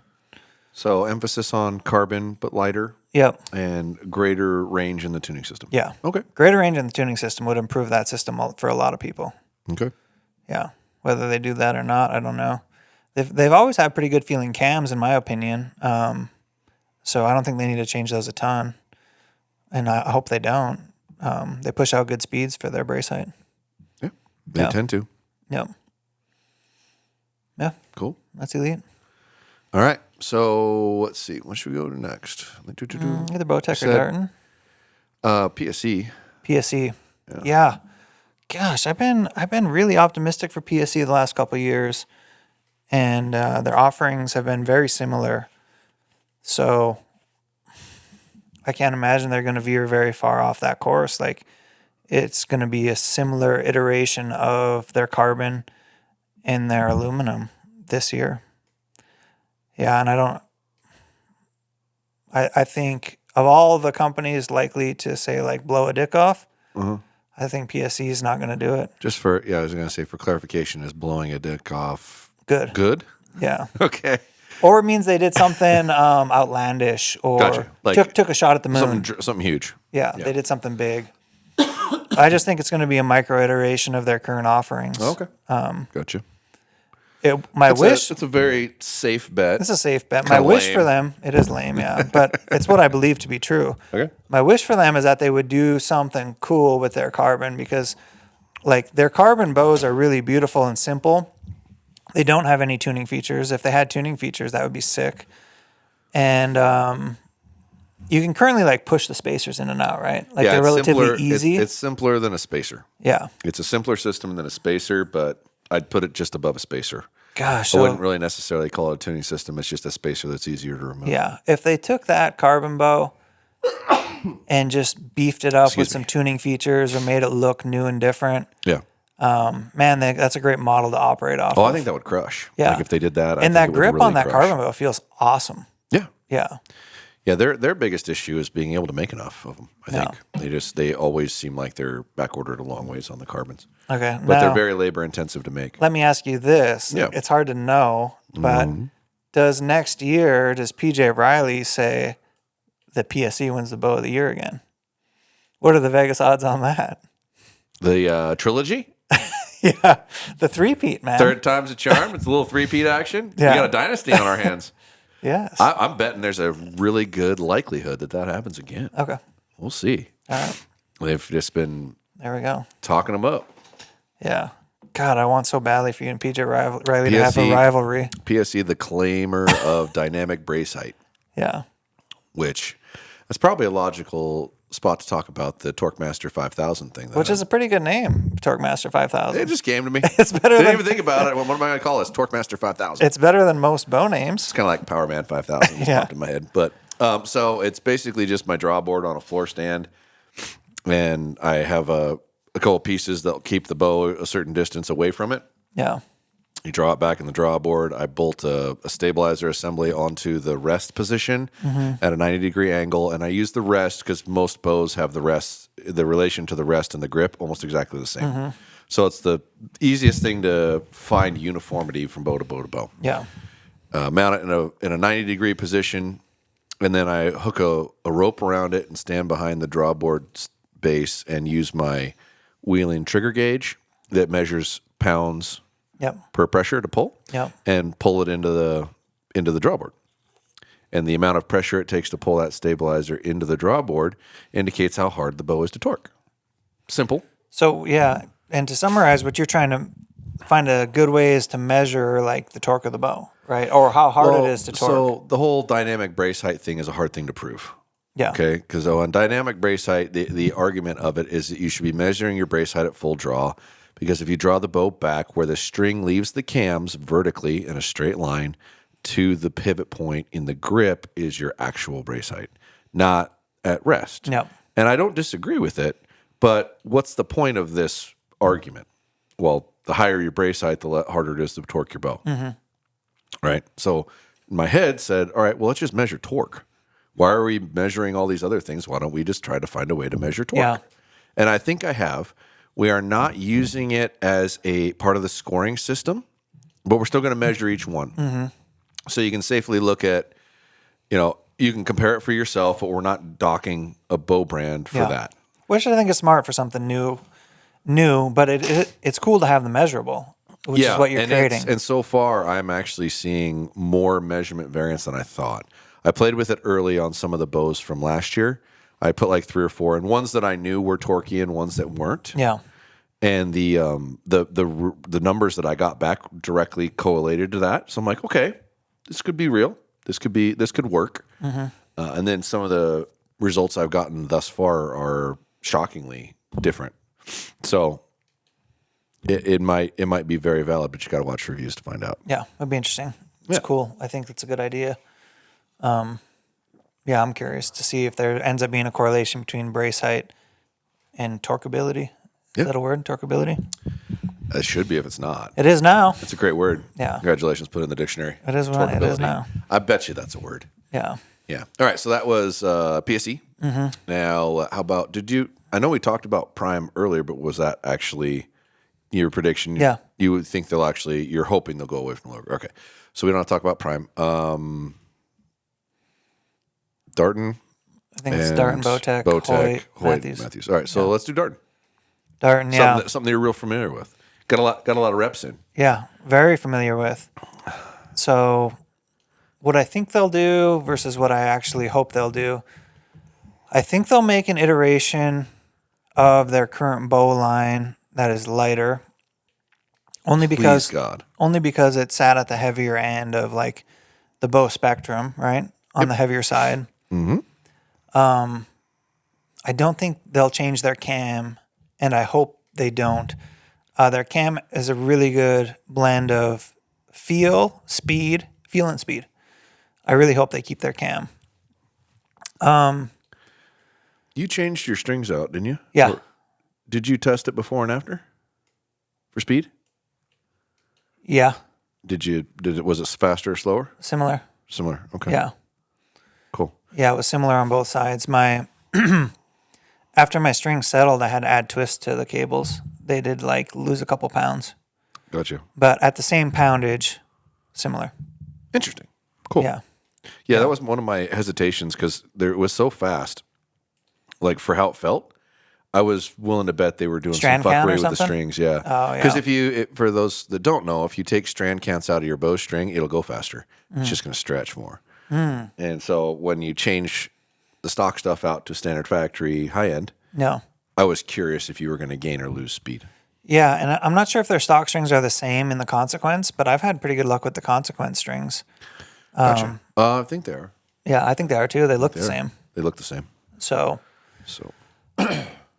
So emphasis on carbon, but lighter. Yep. And greater range in the tuning system. Yeah. Okay. Greater range in the tuning system would improve that system for a lot of people. Okay. Yeah. Whether they do that or not, I don't know. They've always had pretty good feeling cams, in my opinion. So I don't think they need to change those a ton. And I hope they don't. They push out good speeds for their brace height. Yeah. They tend to. Yep. Yeah. Cool. That's Elite. All right. So let's see. What should we go to next? Either Bowtech or Darton. PSE. PSE. Yeah. Gosh, I've been really optimistic for PSE the last couple of years, and their offerings have been very similar. So I can't imagine they're going to veer very far off that course. Like, it's going to be a similar iteration of their carbon and their aluminum this year. Yeah, and I think of all the companies likely to say, like, blow a dick off, I think PSE is not going to do it. Just for, I was going to say for clarification, is blowing a dick off Good. good? Yeah. Okay. Or it means they did something outlandish or Gotcha. Like took a shot at the moon. Something huge. Yeah, they did something big. I just think it's going to be a micro iteration of their current offerings. Okay. Gotcha. It's a very safe bet. It's a safe bet. Kinda My wish lame. for them, it is lame, yeah, but it's what I believe to be true. Okay. My wish for them is that they would do something cool with their carbon because, like, their carbon bows are really beautiful and simple. They don't have any tuning features. If they had tuning features, that would be sick. And you can currently like push the spacers in and out, right? Like they're relatively easy. It's simpler than a spacer. Yeah. It's a simpler system than a spacer, but I'd put it just above a spacer. Gosh. I wouldn't really necessarily call it a tuning system. It's just a spacer that's easier to remove. Yeah. If they took that carbon bow and just beefed it up with some tuning features or made it look new and different, Yeah. man, that's a great model to operate off. I think that would crush. Yeah. Like if they did that, and that grip on that carbon bow feels awesome. Yeah. Yeah. Yeah, their biggest issue is being able to make enough of them. I think they always seem like they're back ordered a long ways on the carbons. Okay, but they're very labor intensive to make. Let me ask you this: it's hard to know, but does PJ Riley say the PSE wins the bow of the year again? What are the Vegas odds on that? The trilogy? Yeah, the three-peat, man. Third time's a charm. It's a little three-peat action. Yeah. We got a dynasty on our hands. Yes. I'm betting there's a really good likelihood that happens again. Okay. We'll see. All right. They've just been there we go. Talking them up. Yeah. God, I want so badly for you and PJ Riley to have a rivalry. PSE, the claimer of dynamic brace height. Yeah. Which that's probably a logical spot to talk about the Torquemaster 5000 thing. Which is a pretty good name, Torquemaster 5000. It just came to me. It's better. Didn't even think about it. What am I going to call this? Torquemaster 5000. It's better than most bow names. It's kind of like Powerman 5000. Just popped in my head. But so it's basically just my draw board on a floor stand, and I have a couple pieces that'll keep the bow a certain distance away from it. Yeah. You draw it back in the draw board. I bolt a stabilizer assembly onto the rest position at a 90-degree angle, and I use the rest because most bows have the relation to the rest and the grip almost exactly the same. So it's the easiest thing to find uniformity from bow to bow to bow. Yeah. Mount it in a 90-degree position, and then I hook a rope around it and stand behind the draw board base and use my wheeling trigger gauge that measures pounds per pressure to pull, and pull it into the drawboard. And the amount of pressure it takes to pull that stabilizer into the drawboard indicates how hard the bow is to torque. Simple. So and to summarize, what you're trying to find a good way is to measure like the torque of the bow, right? Or how hard it is to torque. So the whole dynamic brace height thing is a hard thing to prove. Yeah. Okay. Because on dynamic brace height, the argument of it is that you should be measuring your brace height at full draw. Because if you draw the bow back where the string leaves the cams vertically in a straight line to the pivot point in the grip is your actual brace height, not at rest. Yep. And I don't disagree with it, but what's the point of this argument? Well, the higher your brace height, the harder it is to torque your bow. Right? So my head said, all right, well, let's just measure torque. Why are we measuring all these other things? Why don't we just try to find a way to measure torque? Yeah. And I think I have. We are not using it as a part of the scoring system, but we're still going to measure each one. So you can safely look at, you can compare it for yourself, but we're not docking a bow brand for that. Which I think is smart for something new, but it's cool to have the measurable, which is what you're creating. And so far, I'm actually seeing more measurement variance than I thought. I played with it early on some of the bows from last year. I put like 3 or 4, and ones that I knew were torquey and ones that weren't. Yeah. And the numbers that I got back directly correlated to that. So I'm like, okay, this could be real. This could work. And then some of the results I've gotten thus far are shockingly different. So it might be very valid, but you got to watch reviews to find out. Yeah, it'd be interesting. It's cool. I think that's a good idea. I'm curious to see if there ends up being a correlation between brace height and torqueability. Is that a word? Torqueability? It should be if it's not. It is now. It's a great word. Yeah. Congratulations. Put it in the dictionary. It is now. I bet you that's a word. Yeah. Yeah. All right. So that was PSE. Now, how about, I know we talked about Prime earlier, but was that actually your prediction? Yeah. You would think you're hoping they'll go away from the logo. Okay. So we don't have to talk about Prime. Darton. I think it's Darton, Hoyt, Matthews. All right. So let's do Darton. Darton, yeah. Something you're real familiar with. Got a lot of reps in. Yeah, very familiar with. So what I think they'll do versus what I actually hope they'll do, I think they'll make an iteration of their current bow line that is lighter. Only because it sat at the heavier end of like the bow spectrum, right? On the heavier side. Mm-hmm. I don't think they'll change their cam, and I hope they don't. Their cam is a really good blend of feel and speed. I really hope they keep their cam. You changed your strings out, didn't you? Yeah. Or did you test it before and after for speed? Yeah. Was it faster or slower? Similar. Similar. Okay. Yeah. Cool. Yeah, it was similar on both sides. After my string settled, I had to add twists to the cables. They did like lose a couple pounds. Gotcha. But at the same poundage, similar. Interesting. Cool. Yeah. Yeah, that was one of my hesitations because it was so fast. Like for how it felt, I was willing to bet they were doing Strand some count or fuckery with the something? strings. Yeah. Oh, yeah. Because for those that don't know, if you take strand counts out of your bowstring, it'll go faster. It's just going to stretch more. And so when you change the stock stuff out to standard factory high end, No. I was curious if you were going to gain or lose speed. Yeah, and I'm not sure if their stock strings are the same in the Consequence, but I've had pretty good luck with the Consequence strings. Gotcha. I think they are. Yeah, I think they are too. They look the same. They look the same. So All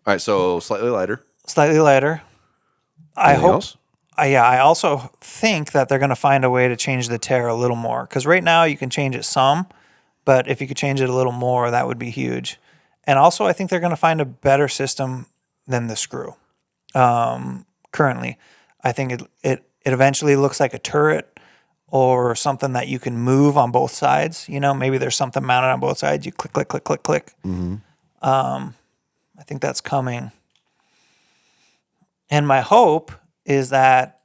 right, so slightly lighter. slightly lighter. Anything else? I also think that they're going to find a way to change the tear a little more. Because right now you can change it some, but if you could change it a little more, that would be huge. And also, I think they're going to find a better system than the screw. Currently, I think it eventually looks like a turret or something that you can move on both sides. You know, maybe there's something mounted on both sides. You click, click, click, click, click. Mm-hmm. I think that's coming. And my hope is that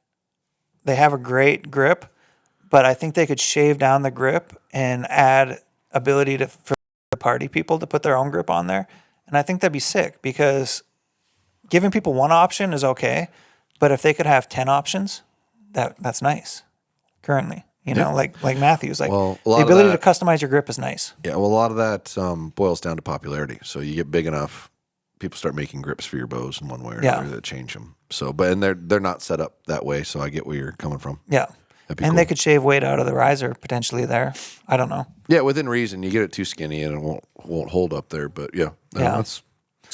they have a great grip, but I think they could shave down the grip and add ability for the party people to put their own grip on there. And I think that'd be sick because giving people one option is okay, but if they could have 10 options, that's nice. Currently, you know, like Matthews, like the ability to customize your grip is nice. Yeah, well, a lot of that boils down to popularity. So you get big enough, people start making grips for your bows in one way or another that change them. So, and they're not set up that way. So I get where you're coming from. Yeah, and cool. They could shave weight out of the riser potentially there. I don't know. Yeah, within reason. You get it too skinny and it won't hold up there. But that's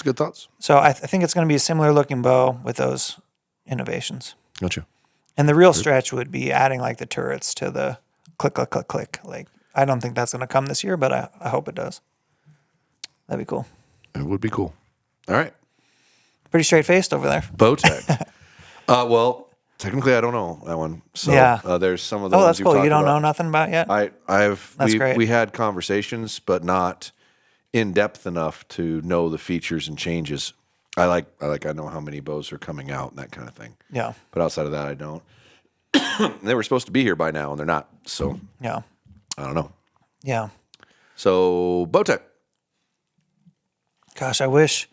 good thoughts. So I think it's going to be a similar looking bow with those innovations. Gotcha. And the real stretch would be adding like the turrets to the click, click, click, click. Like I don't think that's going to come this year, but I hope it does. That'd be cool. It would be cool. All right. Pretty straight faced over there. Bowtech. Well, technically I don't know that one. So there's some of the ones that's cool. You don't about. know nothing about yet? That's great. We had conversations, but not in depth enough to know the features and changes. I know how many bows are coming out and that kind of thing. Yeah. But outside of that, I don't. They were supposed to be here by now, and they're not. So yeah, I don't know. Yeah. So Bowtech. Gosh, I wish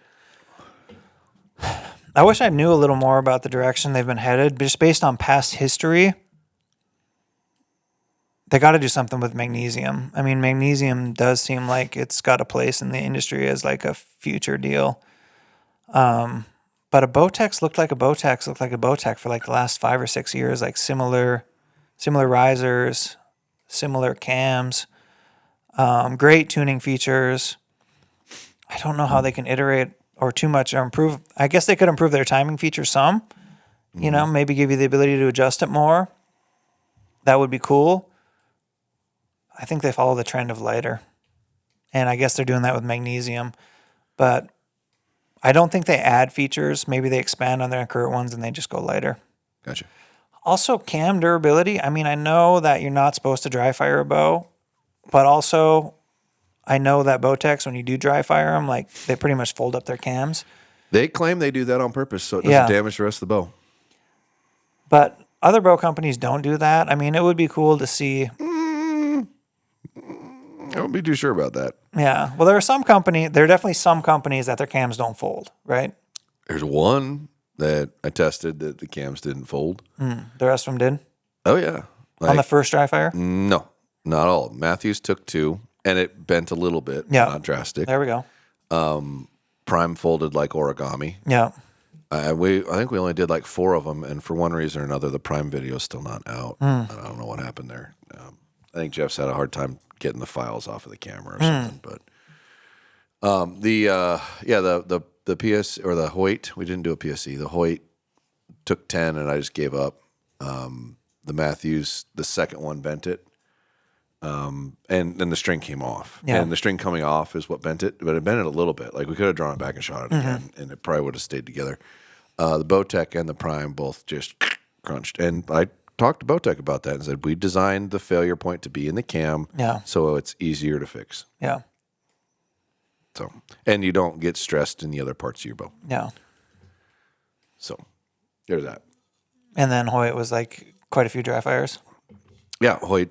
I knew a little more about the direction they've been headed, just based on past history. They got to do something with magnesium. I mean, magnesium does seem like it's got a place in the industry as like a future deal. But a Bowtech looked like a Bowtech for like the last 5 or 6 years, like similar risers, similar cams, great tuning features. I don't know how they can iterate or too much or improve. I guess they could improve their timing feature some, you know, maybe give you the ability to adjust it more. That would be cool. I think they follow the trend of lighter. And I guess they're doing that with magnesium. But I don't think they add features. Maybe they expand on their current ones and they just go lighter. Gotcha. Also, cam durability. I mean, I know that you're not supposed to dry fire a bow, but also I know that Bowtechs, when you do dry fire them, like they pretty much fold up their cams. They claim they do that on purpose so it doesn't Yeah. damage the rest of the bow. But other bow companies don't do that. I mean, it would be cool to see. I won't be too sure about that. Yeah. Well, there are definitely some companies that their cams don't fold, right? There's one that I tested that the cams didn't fold. The rest of them did. Oh, yeah. On the first dry fire? No, not all. Matthews took 2, and it bent a little bit, Yeah. not drastic. There we go. Prime folded like origami. Yeah. I think we only did like 4 of them, and for one reason or another, the Prime video is still not out. I don't know what happened there. I think Jeff's had a hard time getting the files off of the camera or something. But the PS or the Hoyt, we didn't do a PSE. The Hoyt took 10, and I just gave up. The Matthews, the second one bent it. And then the string came off. Yeah. And the string coming off is what bent it, but it bent it a little bit. Like we could have drawn it back and shot it again, and it probably would have stayed together. The Bowtech and the Prime both just crunched. And I talked to Bowtech about that and said, we designed the failure point to be in the cam so it's easier to fix. Yeah. So, and you don't get stressed in the other parts of your bow. Yeah. So there's that. And then Hoyt was like quite a few dry fires. Yeah, Hoyt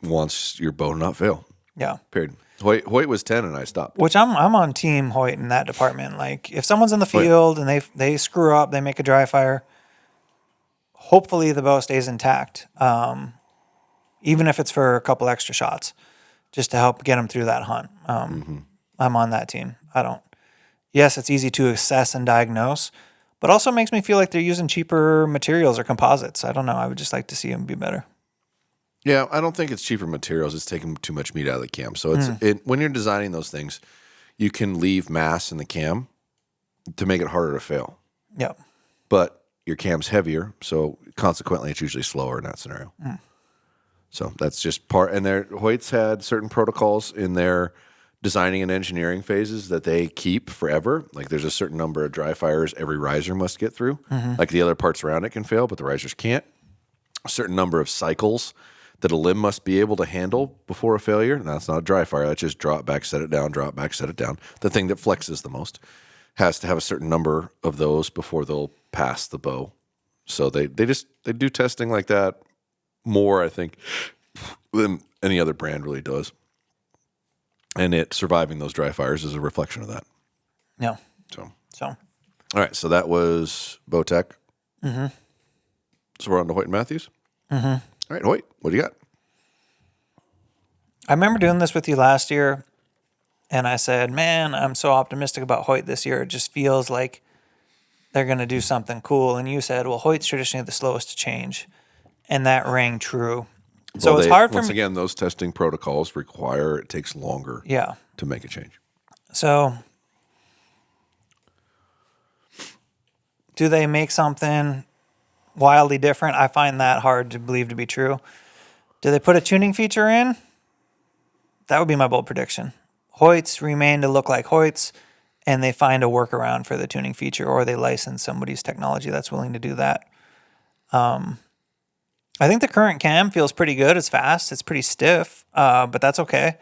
wants your bow to not fail. Yeah. Period. Hoyt was 10 and I stopped. Which I'm on team Hoyt in that department. Like if someone's in the field and they screw up, they make a dry fire, hopefully the bow stays intact. Even if it's for a couple extra shots, just to help get them through that hunt. I'm on that team. Yes, it's easy to assess and diagnose, but also makes me feel like they're using cheaper materials or composites. I don't know. I would just like to see them be better. Yeah, I don't think it's cheaper materials. It's taking too much meat out of the cam. So when you're designing those things, you can leave mass in the cam to make it harder to fail. Yeah. But your cam's heavier, so consequently it's usually slower in that scenario. So that's just part. And Hoyt's had certain protocols in their designing and engineering phases that they keep forever. Like there's a certain number of dry fires every riser must get through. Like the other parts around it can fail, but the risers can't. A certain number of cycles that a limb must be able to handle before a failure. And that's not a dry fire. That's just drop back, set it down, drop back, set it down. The thing that flexes the most has to have a certain number of those before they'll pass the bow. So they do testing like that more, I think, than any other brand really does. And it surviving those dry fires is a reflection of that. Yeah. So all right. So that was Bowtech. So we're on to Hoyt and Matthews. All right, Hoyt, what do you got? I remember doing this with you last year, and I said, man, I'm so optimistic about Hoyt this year. It just feels like they're going to do something cool. And you said, well, Hoyt's traditionally the slowest to change. And that rang true. So it's hard for me. Once again, those testing protocols require it takes longer to make a change. So do they make something wildly different? I find that hard to believe to be true. Do they put a tuning feature in? That would be my bold prediction. Hoyts remain to look like Hoyts, and they find a workaround for the tuning feature, or they license somebody's technology that's willing to do that. I think the current cam feels pretty good. It's fast. It's pretty stiff, but that's okay.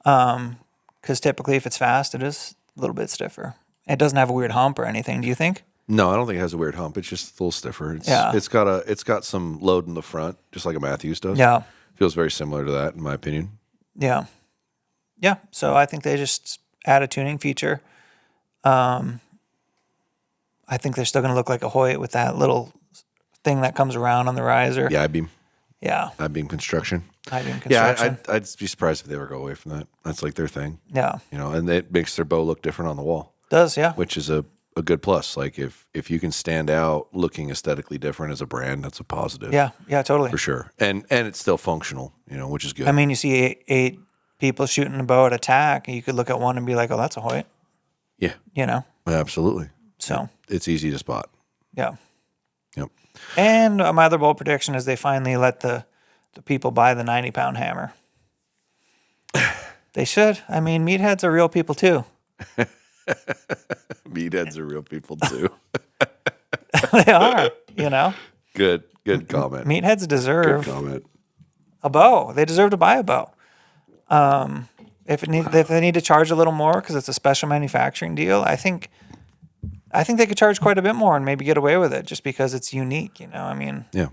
Because typically if it's fast, it is a little bit stiffer. It doesn't have a weird hump or anything, do you think? No, I don't think it has a weird hump. It's just a little stiffer. It's got some load in the front, just like a Matthews does. Yeah. Feels very similar to that, in my opinion. Yeah. Yeah. So I think they just add a tuning feature. I think they're still going to look like a Hoyt with that little thing that comes around on the riser. Yeah, I-beam. Yeah. I-beam construction. I-beam construction. Yeah, I'd be surprised if they ever go away from that. That's like their thing. Yeah. And it makes their bow look different on the wall. Does, yeah. Which is a good plus. Like if you can stand out looking aesthetically different as a brand, that's a positive. Yeah, totally. For sure. And it's still functional, which is good. I mean, you see eight people shooting a bow at attack, and you could look at one and be like, oh, that's a Hoyt. Yeah. Absolutely. So it's easy to spot. Yeah. Yep. And my other bold prediction is they finally let the people buy the 90-pound hammer. They should. I mean, meatheads are real people too. Meatheads are real people too. They are, Good comment. Meatheads deserve Good comment. a bow. They deserve to buy a bow. If they need to charge a little more because it's a special manufacturing deal, I think I think they could charge quite a bit more and maybe get away with it just because it's unique. I mean, Yeah.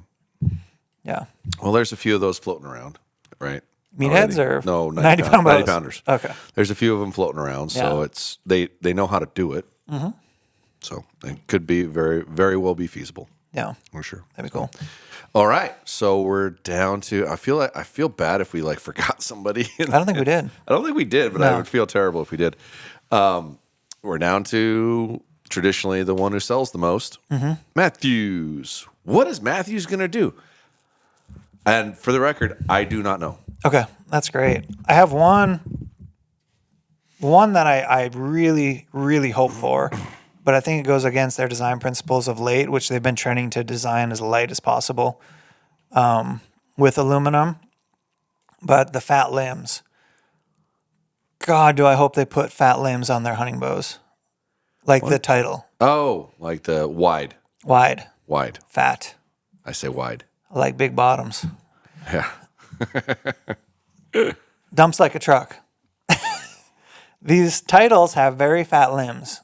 yeah. Well, there's a few of those floating around, right? Meatheads Already. or No, 90-pound 90 bows? pounders. Okay. There's a few of them floating around, so Yeah. it's they know how to do it. Mm-hmm. So it could be very, very well be feasible. Yeah. For sure. That'd be cool. All right, so we're down to. I feel bad if we forgot somebody. I don't think we did. I don't think we did, but I No. would feel terrible if we did. We're down to traditionally the one who sells the most, Matthews. What is Matthews going to do? And for the record, I do not know. Okay, that's great. I have one that I really, really hope for, but I think it goes against their design principles of late, which they've been trending to design as light as possible with aluminum. But the fat limbs. God, do I hope they put fat limbs on their hunting bows. Like the title. Oh, like the wide. Wide. Fat. I say wide. I like big bottoms. Yeah. Dumps like a truck. These titles have very fat limbs.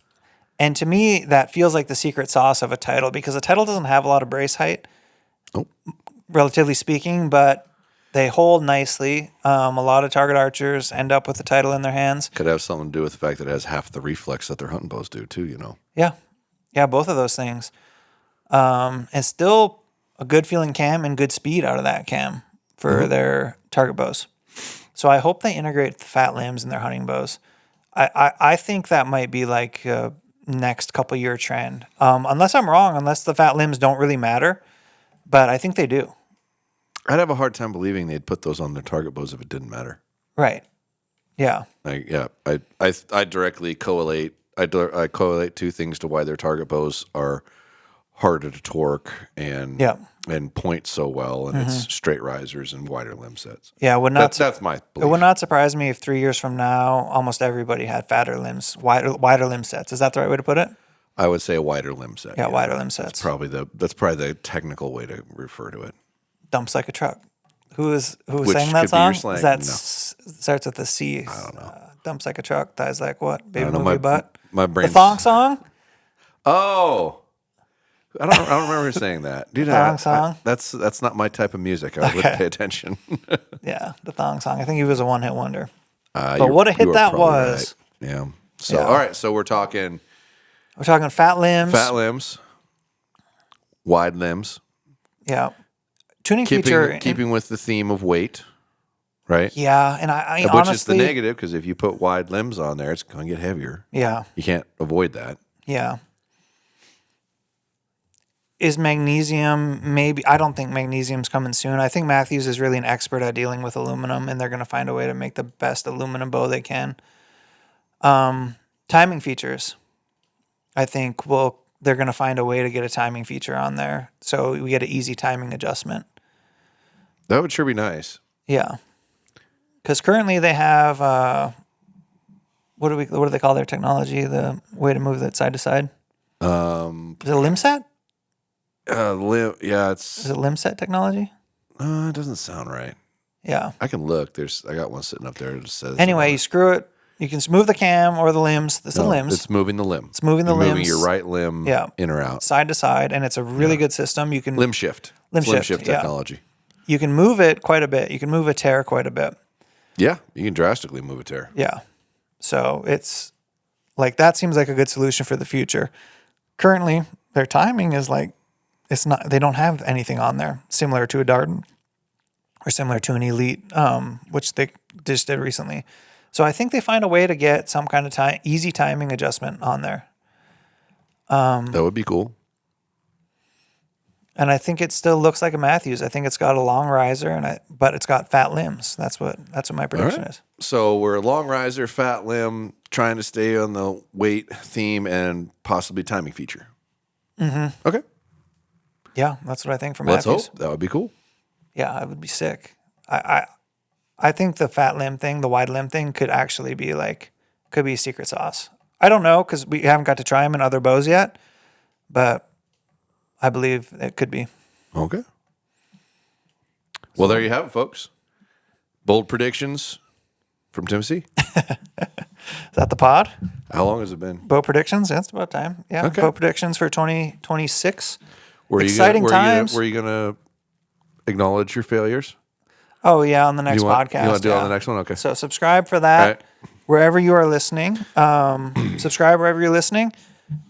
And to me, that feels like the secret sauce of a title because a title doesn't have a lot of brace height, relatively speaking, but they hold nicely. A lot of target archers end up with the title in their hands. Could have something to do with the fact that it has half the reflex that their hunting bows do, too, Yeah. Yeah, both of those things. And still a good feeling cam and good speed out of that cam for their target bows. So I hope they integrate the fat limbs in their hunting bows. I think that might be like a next couple year trend. Unless I'm wrong, unless the fat limbs don't really matter. But I think they do. I'd have a hard time believing they'd put those on their target bows if it didn't matter. Right. Yeah. I directly correlate. I correlate two things to why their target bows are harder to torque and point so well, and it's straight risers and wider limb sets. Yeah, That's my it belief. would not surprise me if 3 years from now, almost everybody had fatter limbs, wider limb sets. Is that the right way to put it? I would say a wider limb set. Yeah, wider limb sets. That's probably the technical way to refer to it. Dumps like a truck. Who sang Which that could be your song? slang. Is that No. starts with a C? I don't know. Dumps like a truck, thighs like what? Baby know, move my- your butt. my The brain's- thong song? Oh, I don't remember saying that, dude. Thong song? That's not my type of music. I wouldn't pay attention. Yeah, the thong song. I think he was a one-hit wonder. But what a hit that was. Right. Yeah. So Yeah. all right. So we're talking We're talking fat limbs. fat limbs, wide limbs, Yeah. Tuning feature. keeping with the theme of weight, right? Yeah, and I Which honestly. is the negative, because if you put wide limbs on there, it's going to get heavier. Yeah, You can't avoid that. yeah. Is magnesium maybe? I don't think magnesium's coming soon. I think Matthews is really an expert at dealing with aluminum, and they're going to find a way to make the best aluminum bow they can. Timing features. I think they're going to find a way to get a timing feature on there, so we get an easy timing adjustment. That would sure be nice. Yeah, because currently they have what do they call their technology? The way to move that side to side. Is it limb set? Yeah, Is it limb set technology? it doesn't sound right. Yeah. I can look. I got one sitting up there that says. Anyway, you screw it. You can move the cam or the limbs. This is the limbs. It's moving the limb. It's moving the You're moving limbs. your right limb in or out. Side to side, and it's a really good system. You can Limb shift. Limb It's shift, technology. You can move it quite a bit. You can move a tear quite a bit. Yeah, you can drastically move a tear. Yeah. So it's like that seems like a good solution for the future. Currently, their timing is like it's not. They don't have anything on there similar to a Darton or similar to an Elite, which they just did recently. So I think they find a way to get some kind of easy timing adjustment on there. That would be cool. And I think it still looks like a Matthews. I think it's got a long riser, but it's got fat limbs. That's what my prediction is. So we're a long riser, fat limb, trying to stay on the weight theme and possibly timing feature. Mm-hmm. Okay. Yeah, that's what I think for Let's Matthews. hope. That would be cool. Yeah, it would be sick. I think the fat limb thing, the wide limb thing, could actually be could be a secret sauce. I don't know because we haven't got to try them in other bows yet, but I believe it could be. Okay. Well, there you have it, folks. Bold predictions from Tim C. Is that the pod? How long has it been? Bow predictions? That's about time. Yeah. Okay. Bow predictions for 2026. Were Exciting times. Were you gonna acknowledge your failures? Oh, yeah, on the next podcast. You want to do it yeah. on the next one? Okay. So subscribe for that. Right. Wherever you are listening. Subscribe wherever you're listening.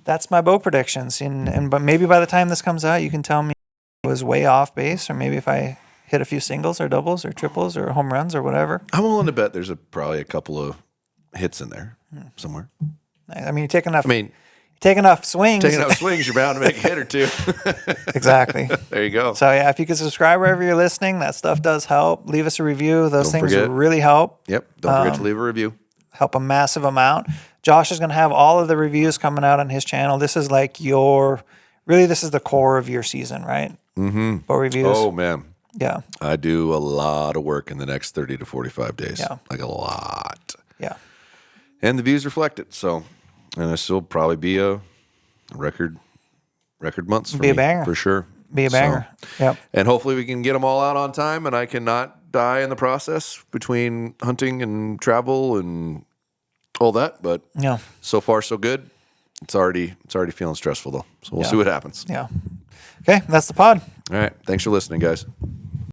That's my bow predictions. But maybe by the time this comes out, you can tell me it was way off base, or maybe if I hit a few singles or doubles or triples or home runs or whatever. I'm willing to bet there's probably a couple of hits in there somewhere. I mean, you take enough. I mean, take enough swings. taking out swings, you're bound to make a hit or two. Exactly. There you go. So yeah, if you could subscribe wherever you're listening, that stuff does help. Leave us a review. Those Don't things forget. really help. Yep. Don't forget to leave a review. Help a massive amount. Josh is going to have all of the reviews coming out on his channel. This is like this is the core of your season, right? Mm-hmm. Bow reviews. Oh man. Yeah. I do a lot of work in the next 30 to 45 days. Yeah. Like a lot. Yeah. And the views reflect it. So, and this will probably be a record months for Be a me, banger. for sure. Be a banger. Yep. And hopefully we can get them all out on time, and I cannot die in the process between hunting and travel and all that. But Yeah. so far so good. It's already feeling stressful though. So we'll see what happens. Yeah. Okay. That's the pod. All right. Thanks for listening, guys.